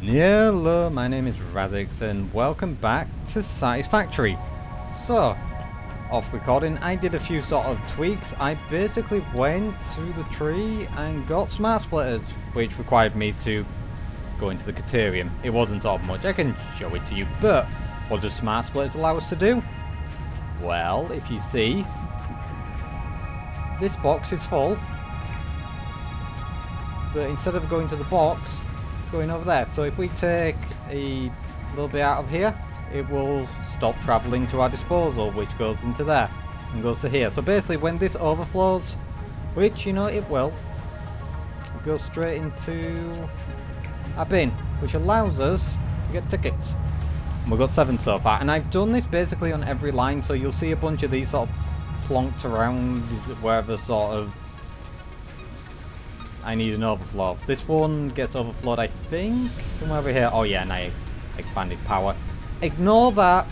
Hello, my name is Razix and welcome back to Satisfactory. So, off recording, I did a few sort of tweaks. I basically went through the tree and got smart splitters, which required me to go into the Caterium. It wasn't sort of much, I can show it to you, but what does smart splitters allow us to do? Well, if you see, this box is full, but instead of going to the box, it's going over there. So if we take a little bit out of here, it will stop travelling to our disposal, which goes into there and goes to here. So basically when this overflows, which you know it will, it goes straight into our bin, which allows us to get tickets. And we've got 7 so far, and I've done this basically on every line, so you'll see a bunch of these sort of plonked around wherever sort of I need an overflow. This one gets overflowed, I think, somewhere over here. Oh yeah, and I expanded power. Ignore that.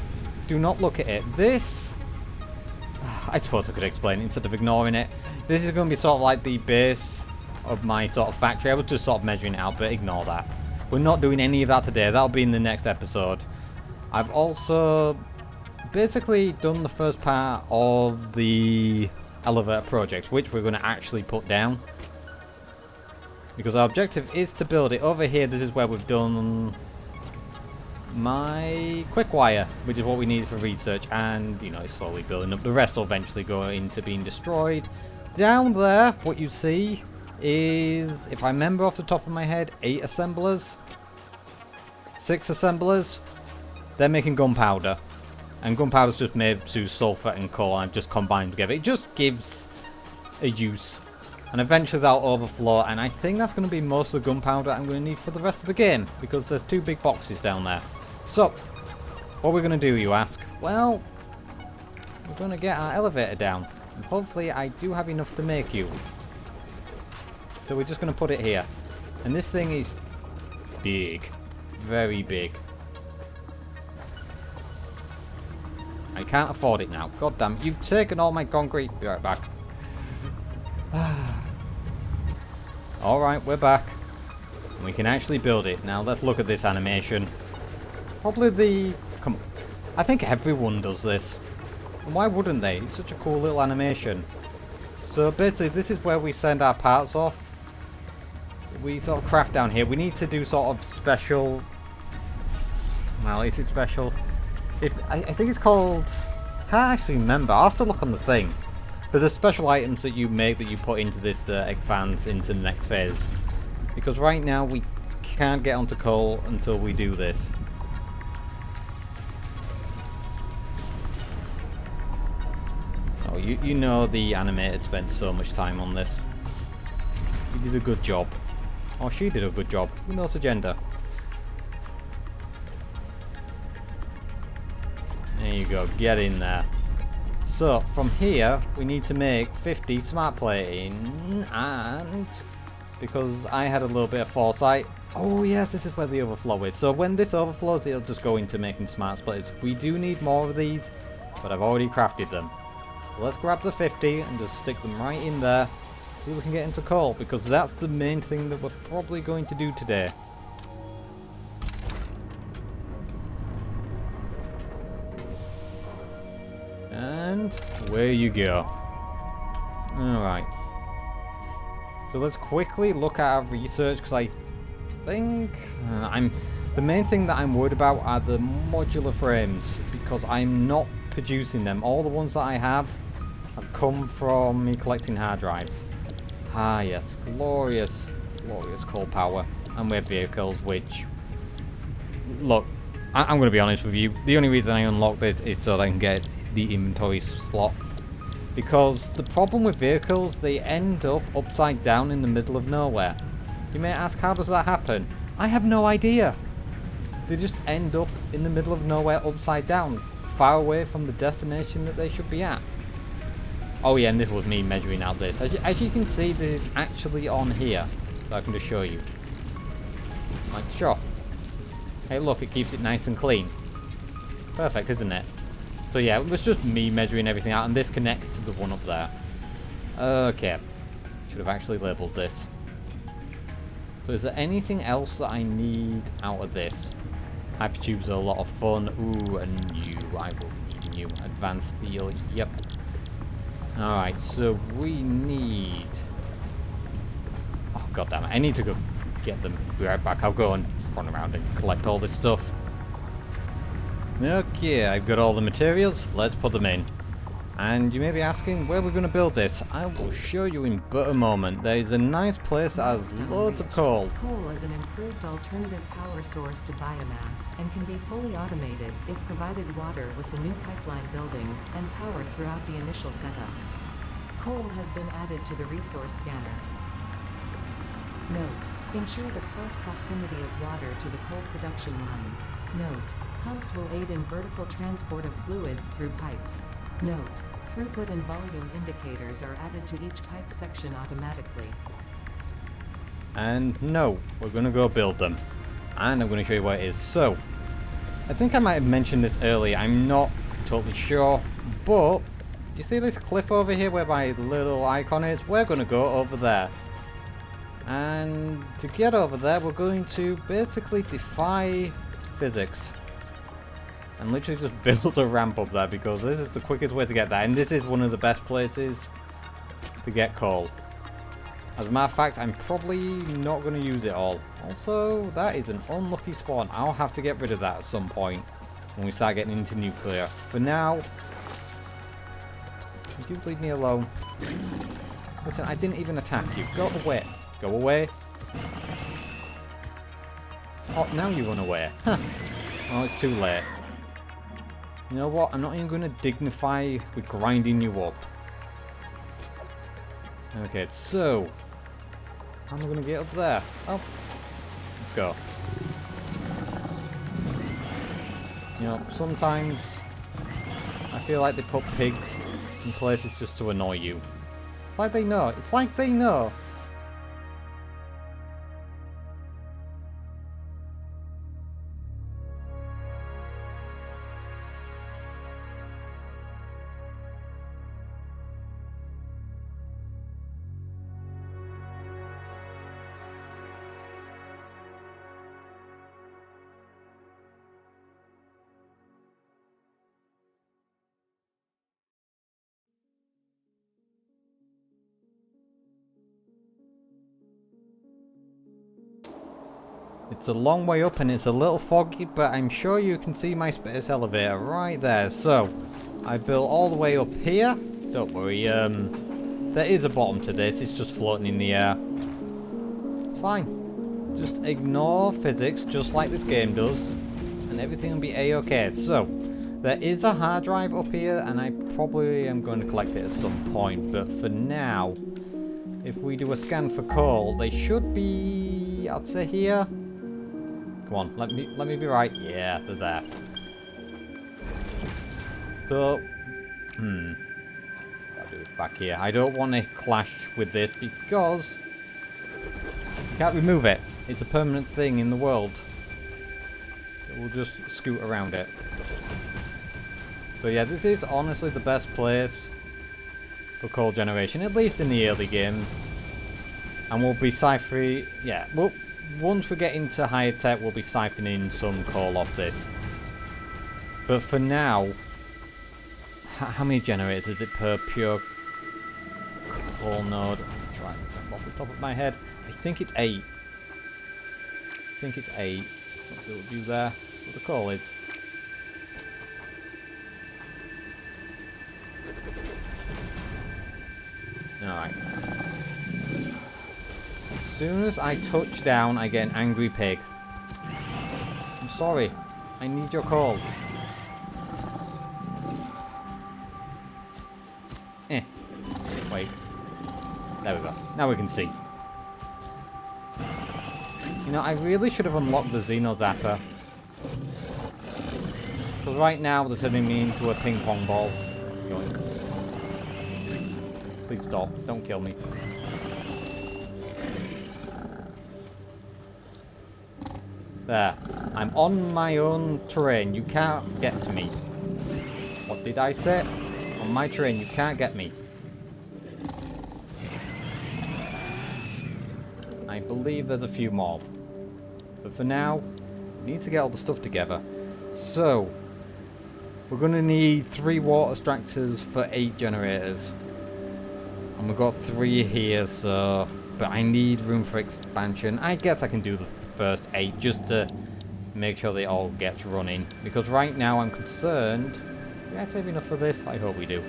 Do not look at it. This, I suppose I could explain it instead of ignoring it. This is going to be sort of like the base of my sort of factory. I was just sort of measuring it out, but ignore that. We're not doing any of that today. That'll be in the next episode. I've also basically done the first part of the elevator project, which we're going to actually put down. Because our objective is to build it. Over here, this is where we've done my quick wire, which is what we need for research. And, you know, it's slowly building up. The rest will eventually go into being destroyed. Down there, what you see is, if I remember off the top of my head, 8 assemblers. 6 assemblers. They're making gunpowder. And gunpowder's just made to sulfur and coal and just combined together. It just gives a use. And eventually that'll overflow, and I think that's going to be most of the gunpowder I'm going to need for the rest of the game, because there's 2 big boxes down there. So, what are we going to do, you ask? Well, we're going to get our elevator down, and hopefully I do have enough to make you. So we're just going to put it here. And this thing is big. Very big. I can't afford it now. God damn it. You've taken all my concrete. Be right back. Alright, we're back. We can actually build it. Now let's look at this animation. Probably the... Come on. I think everyone does this. And why wouldn't they? It's such a cool little animation. So basically this is where we send our parts off. We sort of craft down here. We need to do sort of special... Well, is it special? I think it's called... I can't actually remember. I'll have to look on the thing. But there's special items that you make that you put into this that advance into the next phase. Because right now we can't get onto coal until we do this. Oh, you know the animator spent so much time on this. He did a good job. Or she did a good job. Who knows the gender? There you go, get in there. So, from here, we need to make 50 smart plating, and because I had a little bit of foresight, oh yes, this is where the overflow is. So when this overflows, it'll just go into making smart splitters. We do need more of these, but I've already crafted them. So let's grab the 50 and just stick them right in there, so we can get into coal, because that's the main thing that we're probably going to do today. And where you go. Alright. So let's quickly look at our research, because I think the main thing that I'm worried about are the modular frames, because I'm not producing them. All the ones that I have come from me collecting hard drives. Ah yes, glorious, glorious coal power. And we have vehicles, which, look, I'm going to be honest with you, the only reason I unlock this is so that I can get the inventory slot, because the problem with vehicles, they end up upside down in the middle of nowhere. You may ask, how does that happen? I have no idea. They just end up in the middle of nowhere upside down, far away from the destination that they should be at. Oh yeah, and this was me measuring out this. As you can see, this is actually on here, so I can just show you. Like, sure. Hey look, it keeps it nice and clean. Perfect, isn't it? So yeah, it was just me measuring everything out, and this connects to the one up there. Okay. Should have actually labelled this. So is there anything else that I need out of this? Hypertubes are a lot of fun. Ooh, a new. I will need new. Advanced steel. Yep. Alright, so we need... Oh, goddammit. I need to go get them. Be right back. I'll go and run around and collect all this stuff. Okay, I've got all the materials. Let's put them in. And you may be asking where we're going to build this. I will show you in but a moment. There is a nice place that has loads of coal. Coal is an improved alternative power source to biomass and can be fully automated if provided water with the new pipeline buildings and power throughout the initial setup. Coal has been added to the resource scanner. Note: ensure the close proximity of water to the coal production line. Note: pumps will aid in vertical transport of fluids through pipes. Note: throughput and volume indicators are added to each pipe section automatically. And no, we're going to go build them. And I'm going to show you where it is. So, I think I might have mentioned this earlier. I'm not totally sure. But, you see this cliff over here where my little icon is? We're going to go over there. And to get over there, we're going to basically defy physics. And literally just build a ramp up there because this is the quickest way to get there. And this is one of the best places to get coal. As a matter of fact, I'm probably not going to use it all. Also, that is an unlucky spawn. I'll have to get rid of that at some point when we start getting into nuclear. For now, you leave me alone. Listen, I didn't even attack you. Go away. Go away. Oh, now you run away. Huh. Oh, it's too late. You know what? I'm not even going to dignify with grinding you up. Okay, so... how am I going to get up there? Oh. Let's go. You know, sometimes I feel like they put pigs in places just to annoy you. Like they know. It's like they know. It's a long way up and it's a little foggy, but I'm sure you can see my space elevator right there. So, I built all the way up here. Don't worry, there is a bottom to this. It's just floating in the air. It's fine. Just ignore physics, just like this game does, and everything will be a-okay. So, there is a hard drive up here, and I probably am going to collect it at some point. But for now, if we do a scan for coal, they should be, I'd say here. Come on, let me be right. Yeah, they're there. So, I'll do it back here. I don't want to clash with this because you can't remove it. It's a permanent thing in the world. We'll just scoot around it. So yeah, this is honestly the best place for coal generation, at least in the early game. And we'll be siphoning. Yeah, well, once we get into higher tech, we'll be siphoning some coal off this. But for now, how many generators is it per pure coal node? I'm trying to remember off the top of my head. I think it's 8. I think it's 8. It's not what we'll do there. That's what the coal is. Alright. As soon as I touch down, I get an angry pig. I'm sorry. I need your coal. Wait. There we go. Now we can see. You know, I really should have unlocked the Xeno Zapper. Because right now they're turning me into a ping pong ball. Yoink. Please stop. Don't kill me. There. I'm on my own terrain. You can't get to me. What did I say? On my terrain, you can't get me. I believe there's a few more. But for now, we need to get all the stuff together. So, we're going to need 3 water extractors for 8 generators. And we've got 3 here, so... But I need room for expansion. I guess I can do the first 8 just to make sure they all get running. Because right now I'm concerned... Do we actually have enough for this? I hope we do.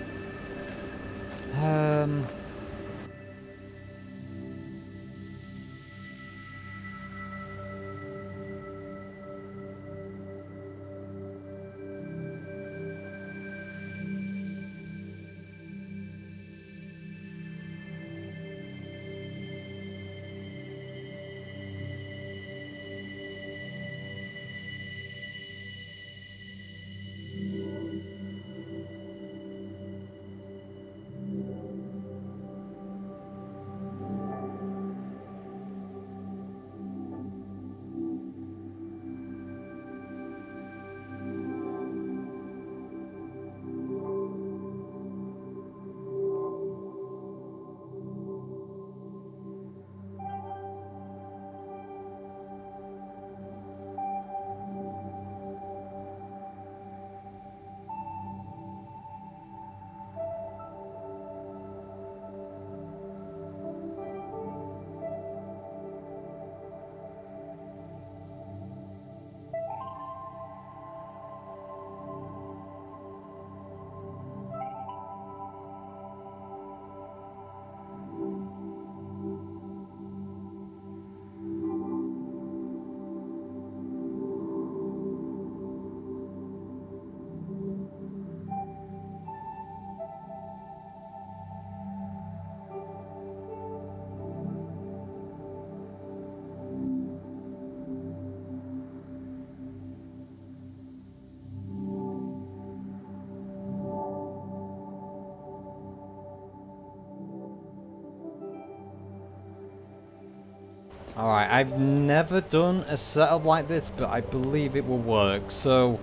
Alright, I've never done a setup like this, but I believe it will work. So,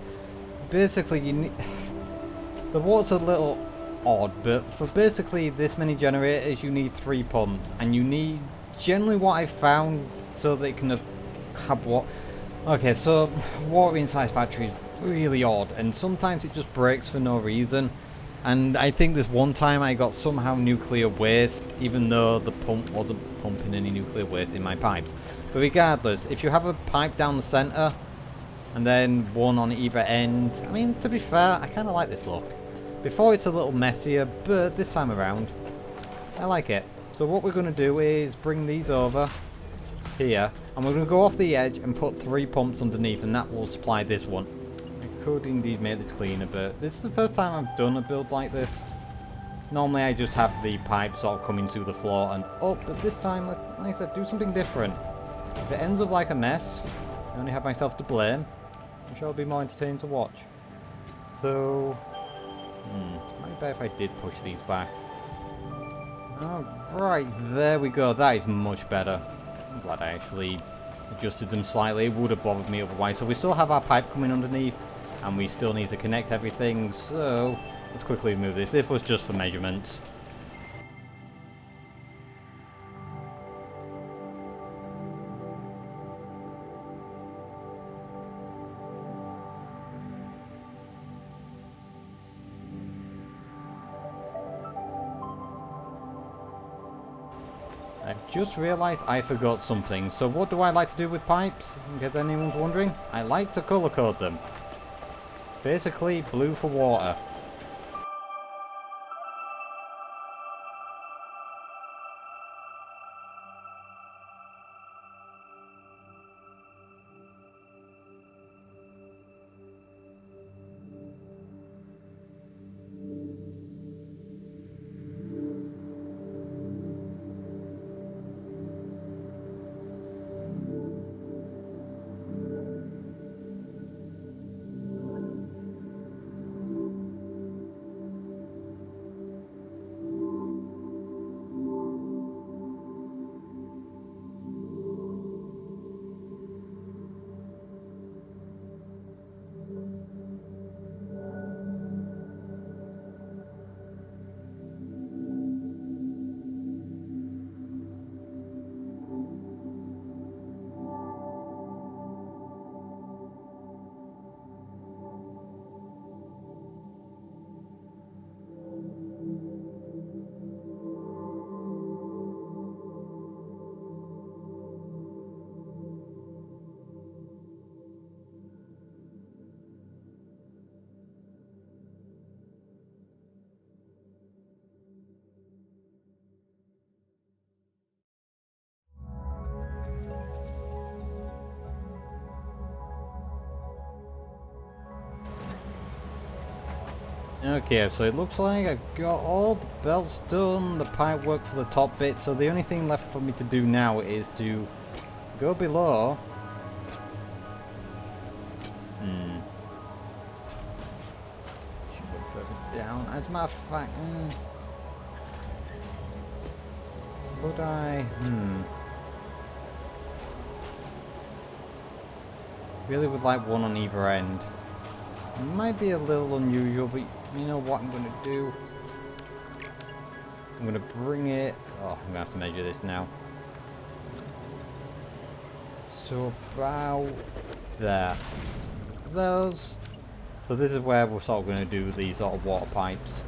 basically you need... The water's a little odd, but for basically this many generators you need 3 pumps. And you need, generally what I found, so that it can have water... Okay, so water in Satisfactory is really odd, and sometimes it just breaks for no reason. And I think this one time I got somehow nuclear waste, even though the pump wasn't pumping any nuclear waste in my pipes. But regardless, if you have a pipe down the centre, and then one on either end, I mean, to be fair, I kind of like this look. Before it's a little messier, but this time around, I like it. So what we're going to do is bring these over here, and we're going to go off the edge and put 3 pumps underneath, and that will supply this one. Could indeed make this cleaner, but this is the first time I've done a build like this. Normally I just have the pipes all coming through the floor and up, but this time, like I said, do something different. If it ends up like a mess, I only have myself to blame. I'm sure it'll be more entertaining to watch. So, it might be better if I did push these back. Alright, there we go. That is much better. I'm glad I actually adjusted them slightly. It would have bothered me otherwise. So we still have our pipe coming underneath, and we still need to connect everything. So let's quickly remove this. This was just for measurements. I've just realised I forgot something. So what do I like to do with pipes? In case anyone's wondering, I like to colour code them. Basically, blue for water. Okay, so it looks like I got all the belts done, the pipe work for the top bit, so the only thing left for me to do now is to go below. Should go further down. As a matter of fact, would I? Really would like one on either end. It might be a little unusual, but you know what I'm going to do? I'm going to bring it... Oh, I'm going to have to measure this now. So about there. Those. So this is where we're sort of going to do these sort of water pipes.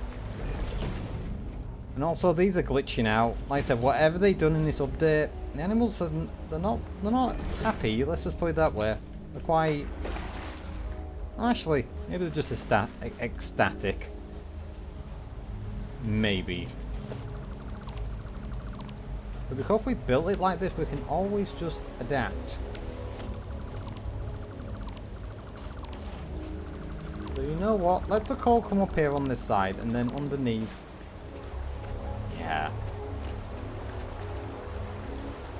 And also these are glitching out. Like I said, whatever they've done in this update, the animals are, they're not happy. Let's just put it that way. They're quite... Actually, maybe they're just ecstatic. Maybe. But because we built it like this, we can always just adapt. So you know what? Let the coal come up here on this side, and then underneath. Yeah.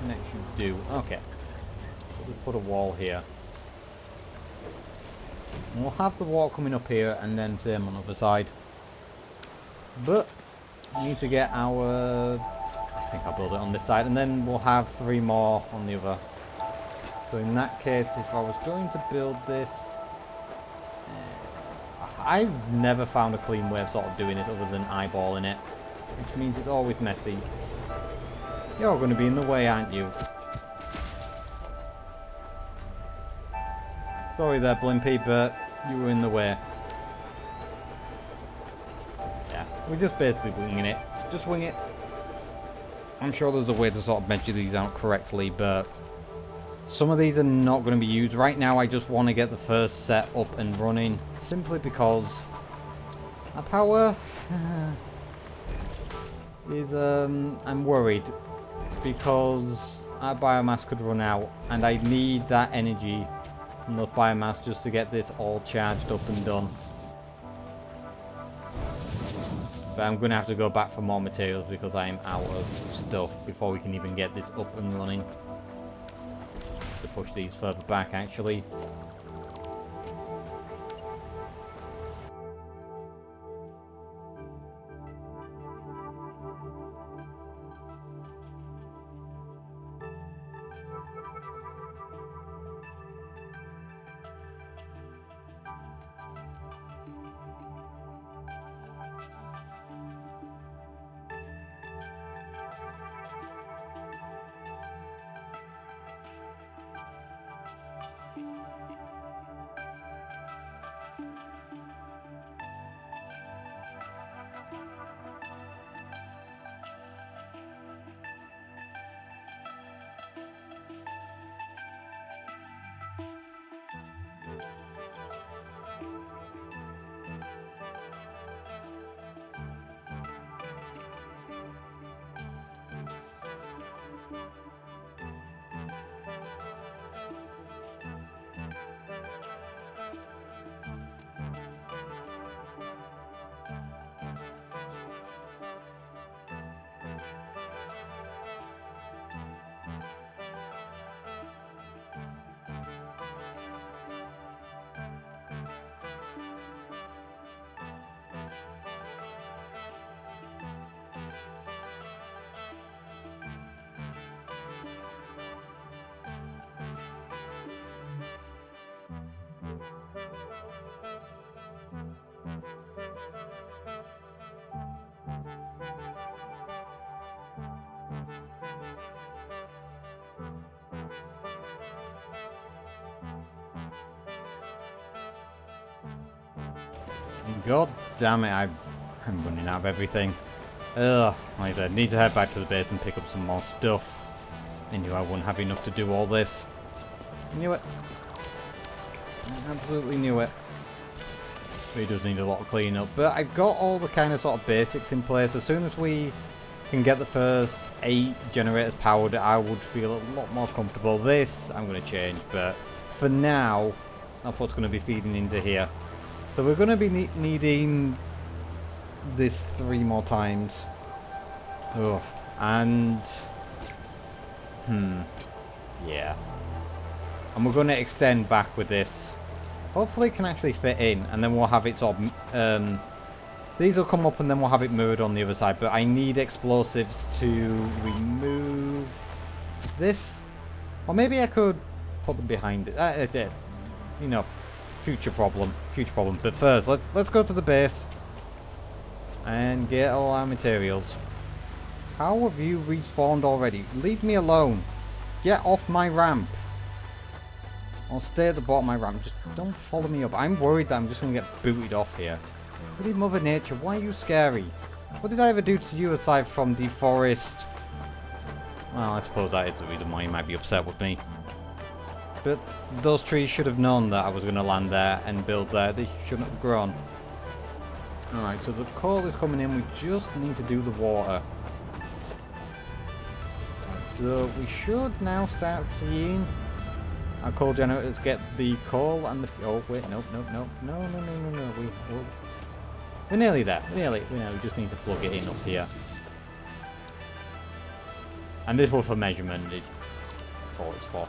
Next should do. Okay. We'll put a wall here. And we'll have the water coming up here, and then same on the other side. But we need to get our... I think I'll build it on this side, and then we'll have 3 more on the other. So in that case, if I was going to build this... I've never found a clean way of sort of doing it other than eyeballing it. Which means it's always messy. You're going to be in the way, aren't you? Sorry there, Blimpy, but you were in the way. Yeah, we're just basically winging it. Just wing it. I'm sure there's a way to sort of measure these out correctly, but some of these are not going to be used. Right now, I just want to get the first set up and running, simply because our power is, I'm worried, because our biomass could run out, and I need that energy, enough biomass, just to get this all charged up and done. But I'm going to have to go back for more materials because I'm out of stuff before we can even get this up and running. To push these further back, actually. God damn it, I'm running out of everything. Ugh, like I said, need to head back to the base and pick up some more stuff. I knew I wouldn't have enough to do all this. Knew it. Absolutely knew it. But he does need a lot of cleaning up. But I've got all the kind of sort of basics in place. As soon as we can get the first 8 generators powered, I would feel a lot more comfortable. This, I'm going to change. But for now, that's what's going to be feeding into here. So we're going to be needing this 3 more times. Ugh. And... yeah. And we're going to extend back with this. Hopefully it can actually fit in, and then we'll have it sort of... these will come up and then we'll have it mirrored on the other side, but I need explosives to remove this. Or maybe I could put them behind it. You know, future problem. But first, let's go to the base and get all our materials. How have you respawned already? Leave me alone. Get off my ramp. I'll stay at the bottom of my ramp. Just don't follow me up. I'm worried that I'm just going to get booted off here. Bloody Mother Nature, why are you scary? What did I ever do to you aside from deforest? Well, I suppose that is the reason why you might be upset with me. But those trees should have known that I was going to land there and build there. They shouldn't have grown. Alright, so the coal is coming in. We just need to do the water. Right, so we should now start seeing our coal generators get the coal and the... Oh, wait, no. We're nearly there. We just need to plug it in up here. And this was for measurement. That's all it's for.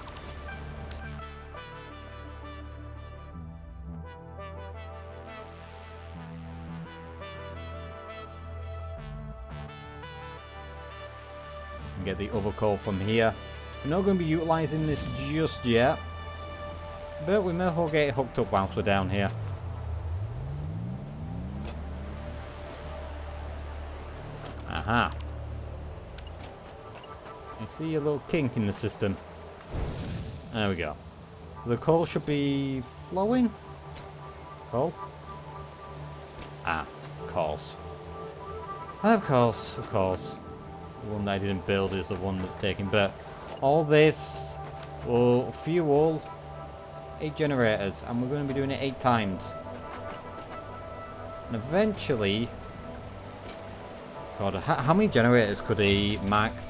Get the other coal from here. We're not going to be utilising this just yet, but we may as well get it hooked up whilst we're down here. Aha. I see a little kink in the system. There we go. The coal should be flowing. Coal? Ah, coals. Of course. The one that I didn't build is the one that's taking, but all this will fuel 8 generators, and we're going to be doing it 8 times. And eventually... God, how many generators could he max?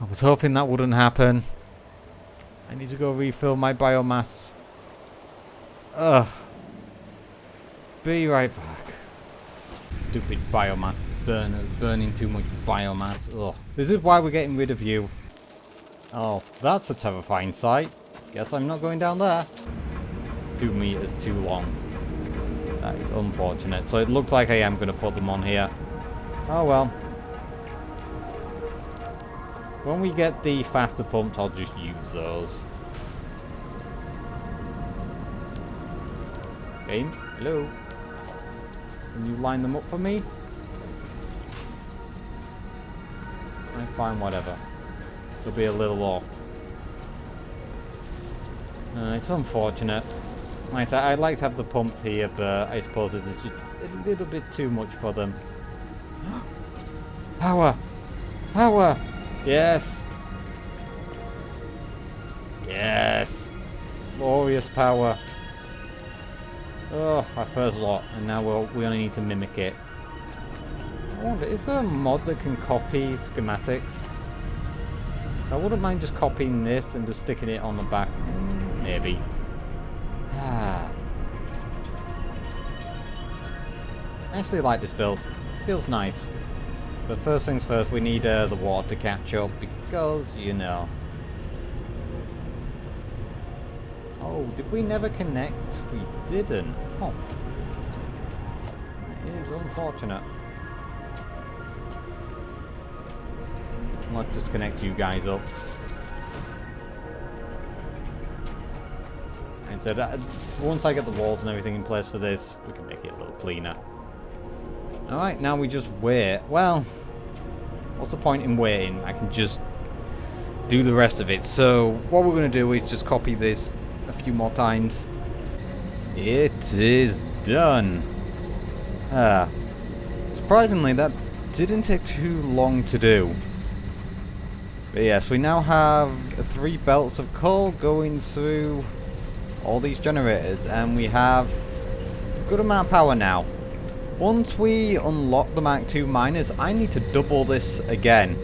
I was hoping that wouldn't happen. I need to go refill my biomass. Ugh. Be right back. Stupid biomass burners, burning too much biomass. Ugh. This is why we're getting rid of you. Oh, that's a terrifying sight. Guess I'm not going down there. It's 2 meters too long. That is unfortunate. So it looks like I am going to put them on here. Oh well. When we get the faster pumps, I'll just use those. Game, hello. Can you line them up for me? I'm fine, whatever. It'll be a little off. It's unfortunate. Like I said, I'd like to have the pumps here, but I suppose it's just a little bit too much for them. Power! Power! Yes! Yes! Glorious power. Oh, our first lot, and now we only need to mimic it. I wonder, is there a mod that can copy schematics? I wouldn't mind just copying this and just sticking it on the back. Maybe. I actually like this build. Feels nice. But first things first, we need the water to catch up because, you know. Oh, did we never connect? We didn't. Oh. It is unfortunate. Let's just connect you guys up. And so that, once I get the walls and everything in place for this, we can make it a little cleaner. Alright, now we just wait. Well, what's the point in waiting? I can just do the rest of it. So, what we're going to do is just copy this a few more times. It is done. Surprisingly, that didn't take too long to do. But yes, we now have 3 belts of coal going through all these generators, and we have a good amount of power now. Once we unlock the Mark II miners, I need to double this again.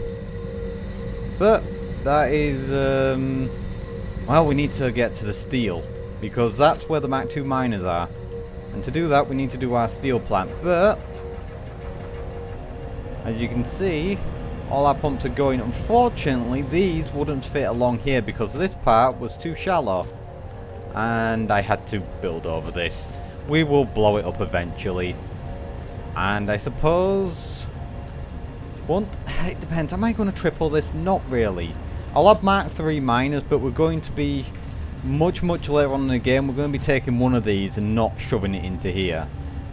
But that is, well, we need to get to the steel, because that's where the Mark II miners are. And to do that, we need to do our steel plant. But, as you can see, all our pumps are going. Unfortunately, these wouldn't fit along here because this part was too shallow. And I had to build over this. We will blow it up eventually. And I suppose... it depends. Am I going to triple this? Not really. I'll have Mark 3 miners, but we're going to be much later on in the game. We're going to be taking one of these and not shoving it into here.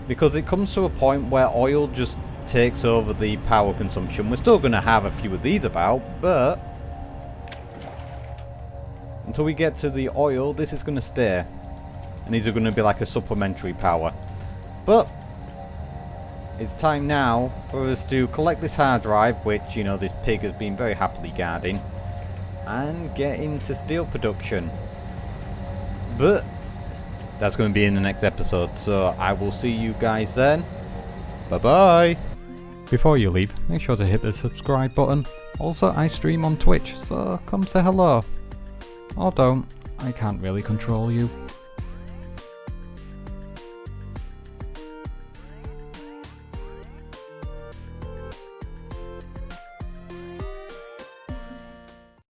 Because it comes to a point where oil just takes over the power consumption. We're still going to have a few of these about, but... until we get to the oil, this is going to stay. And these are going to be like a supplementary power. But... it's time now for us to collect this hard drive, which, you know, this pig has been very happily guarding, and get into steel production. But that's going to be in the next episode, so I will see you guys then. Bye-bye! Before you leave, make sure to hit the subscribe button. Also, I stream on Twitch, so come say hello. Or don't, I can't really control you.